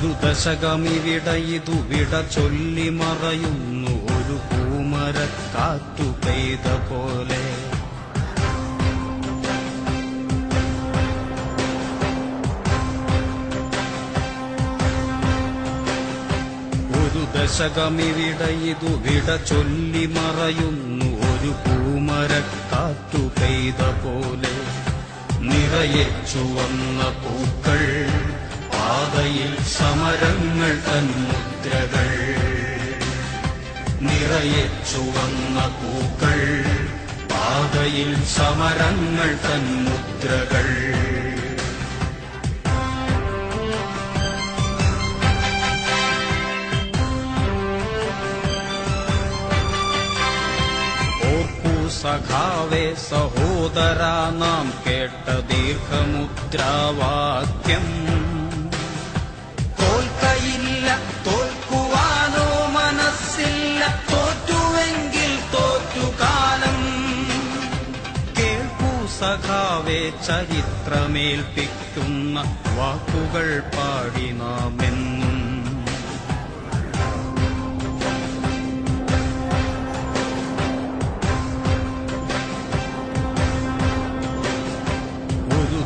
ഒരു ദശകമിവിടയിതു വിട ചൊല്ലി മറയുന്നു ഒരു പൂമരക്കാറ്റു പെയ്ത പോലെ. ഒരു ദശകമിവിടയിതു വിട ചൊല്ലി മറയുന്നു ഒരു പൂമരക്കാറ്റു പെയ്ത പോലെ. നിറയെ ചുവന്ന പൂക്കൾ, പാതയിൽ സമരങ്ങൾ തൻ മുദ്രകൾ. നിറയെ ചുവന്ന പൂക്കൾ, പാതയിൽ സമരങ്ങൾ തൻ മുദ്രകൾ. സഖാവേ സഹോദരാ നാം കേട്ട ദീർഘമുദ്രാവാക്യം. തോൽക്കയില്ല, തോൽക്കുവാനോ മനസ്സില്ല, തോറ്റുവെങ്കിൽ തോറ്റുകാലം. കേൾക്കൂ സഖാവേ ചരിത്രമേൽപ്പിക്കുന്ന വാക്കുകൾ പാടി നാമെന്നും.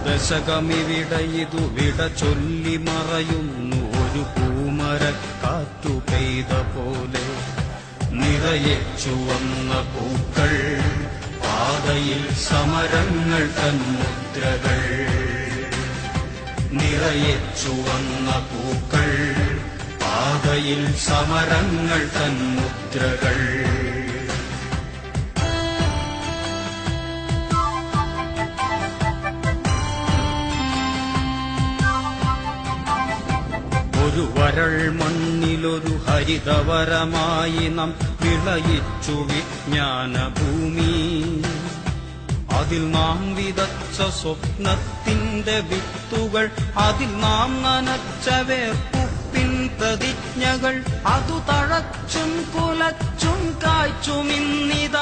ദശകമിവിടയിതു വിട ചൊല്ലി മറയുന്നു ഒരു പൂമരക്കാറ്റു പെയ്ത പോലെ. നിറയെ ചുവന്ന പൂക്കൾ, പാതയിൽ സമരങ്ങൾ തൻ മുദ്രകൾ. നിറയെ ചുവന്ന പൂക്കൾ, പാതയിൽ സമരങ്ങൾ തൻ മുദ്രകൾ. ഒരു വരൾ മണ്ണിലൊരു ഹരിതവരമായി നാം വിളയിച്ചു വിജ്ഞാനഭൂമി. അതിൽ നാം വിതച്ച സ്വപ്നത്തിന്റെ വിത്തുകൾ, അതിൽ നാം നനച്ച വേർപ്പുപ്പിൻ പ്രതിജ്ഞകൾ. അതു തഴച്ചും കുലച്ചും കായ്ച്ചുമിന്നിത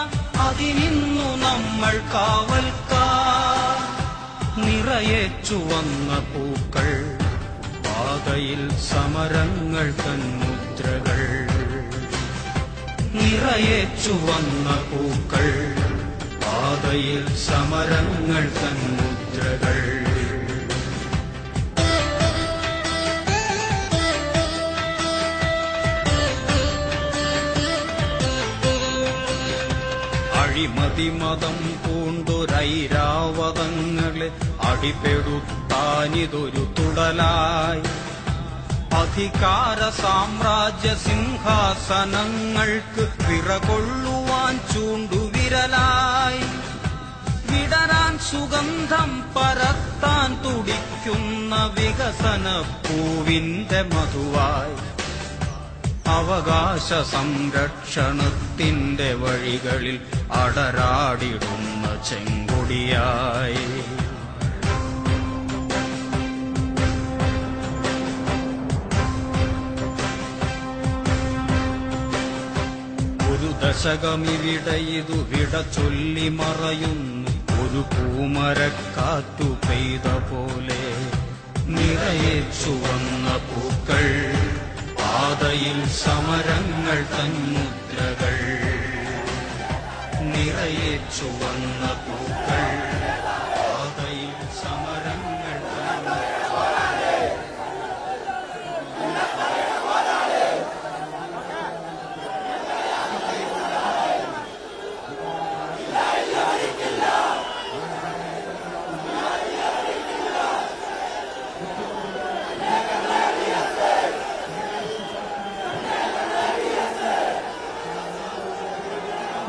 അതിനിന്നു നമ്മൾ കാവൽക്കാർ. നിറയെ ചുവന്ന പൂക്കൾ, പാതയിൽ സമരങ്ങൾ തൻ മുദ്രകൾ. നിറയെ ചുവന്ന പൂക്കൾ, പാതയിൽ സമരങ്ങൾ തൻ മുദ്രകൾ. അഴിമതി മതം പൂണ്ടൊരൈരാവതങ്ങളെ അടിപെടുത്താനിതൊരു തുടലായി. അധികാര സാമ്രാജ്യ സിംഹാസനങ്ങൾക്ക് വിറകൊള്ളുവാൻ ചൂണ്ടുവിരലായി. വിടരാൻ സുഗന്ധം പരത്താൻ തുടിക്കുന്ന വികസന പൂവിന്റെ മധുവായി. അവകാശ സംരക്ഷണത്തിന്റെ വഴികളിൽ അടരാടിടുന്ന ചെങ്കൊടിയായി. ഒരു ദശകമിവിടയിതു വിട ചൊല്ലി മറയുന്നു ഒരു പൂമരക്കാറ്റു പെയ്ത പോലെ. നിറയെ ചുവന്ന പൂക്കൾ, പാതയിൽ സമരങ്ങൾ തൻ മുദ്രകൾ. നിറയെ ചുവന്ന പൂക്കൾ, പാതയിൽ സമരങ്ങൾ തൻ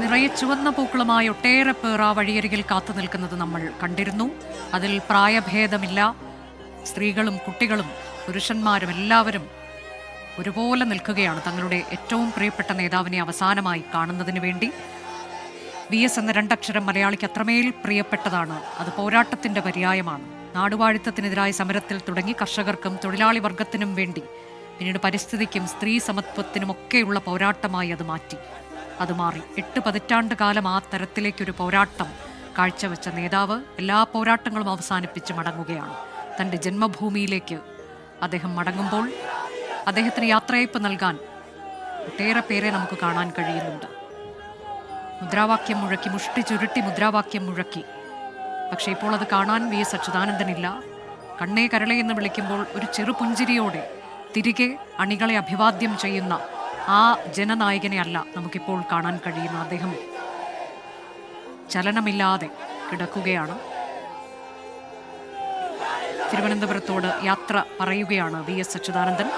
നിറയെ ചുവന്ന പൂക്കളുമായി ഒട്ടേറെ പേർ ആ വഴിയരികിൽ കാത്തു നിൽക്കുന്നത് നമ്മൾ കണ്ടിരുന്നു. അതിൽ പ്രായഭേദമില്ല. സ്ത്രീകളും കുട്ടികളും പുരുഷന്മാരും എല്ലാവരും ഒരുപോലെ നിൽക്കുകയാണ് തങ്ങളുടെ ഏറ്റവും പ്രിയപ്പെട്ട നേതാവിനെ അവസാനമായി കാണുന്നതിന് വേണ്ടി. VS എന്ന രണ്ടക്ഷരം മലയാളിക്ക് അത്രമേൽ പ്രിയപ്പെട്ടതാണ്. അത് പോരാട്ടത്തിന്റെ പര്യായമാണ്. നാടുവാഴിത്തത്തിനെതിരായ സമരത്തിൽ തുടങ്ങി കർഷകർക്കും തൊഴിലാളി വർഗത്തിനും വേണ്ടി, പിന്നീട് പരിസ്ഥിതിക്കും സ്ത്രീ സമത്വത്തിനുമൊക്കെയുള്ള പോരാട്ടമായി അത് മാറ്റി. അത് മാറി 8 പതിറ്റാണ്ട് കാലം ആ തരത്തിലേക്കൊരു പോരാട്ടം കാഴ്ചവെച്ച നേതാവ് എല്ലാ പോരാട്ടങ്ങളും അവസാനിപ്പിച്ച് മടങ്ങുകയാണ്. തൻ്റെ ജന്മഭൂമിയിലേക്ക് അദ്ദേഹം മടങ്ങുമ്പോൾ അദ്ദേഹത്തിന് യാത്രയയപ്പ് നൽകാൻ ഒട്ടേറെ പേരെ നമുക്ക് കാണാൻ കഴിയുന്നുണ്ട്. മുദ്രാവാക്യം മുഴക്കി, മുഷ്ടി ചുരുട്ടി മുദ്രാവാക്യം മുഴക്കി. പക്ഷേ ഇപ്പോൾ അത് കാണാൻ വി.എസ്. അച്യുതാനന്ദനില്ല. കണ്ണേ കരളെ എന്ന് വിളിക്കുമ്പോൾ ഒരു ചെറുപുഞ്ചിരിയോടെ തിരികെ അണികളെ അഭിവാദ്യം ചെയ്യുന്ന ആ ജനനായകനെ അല്ല നമുക്കിപ്പോൾ കാണാൻ കഴിയുന്ന. അദ്ദേഹം ചലനമില്ലാതെ കിടക്കുകയാണ്. തിരുവനന്തപുരത്തോട് യാത്ര പറയുകയാണ് വി.എസ്. അച്യുതാനന്ദൻ.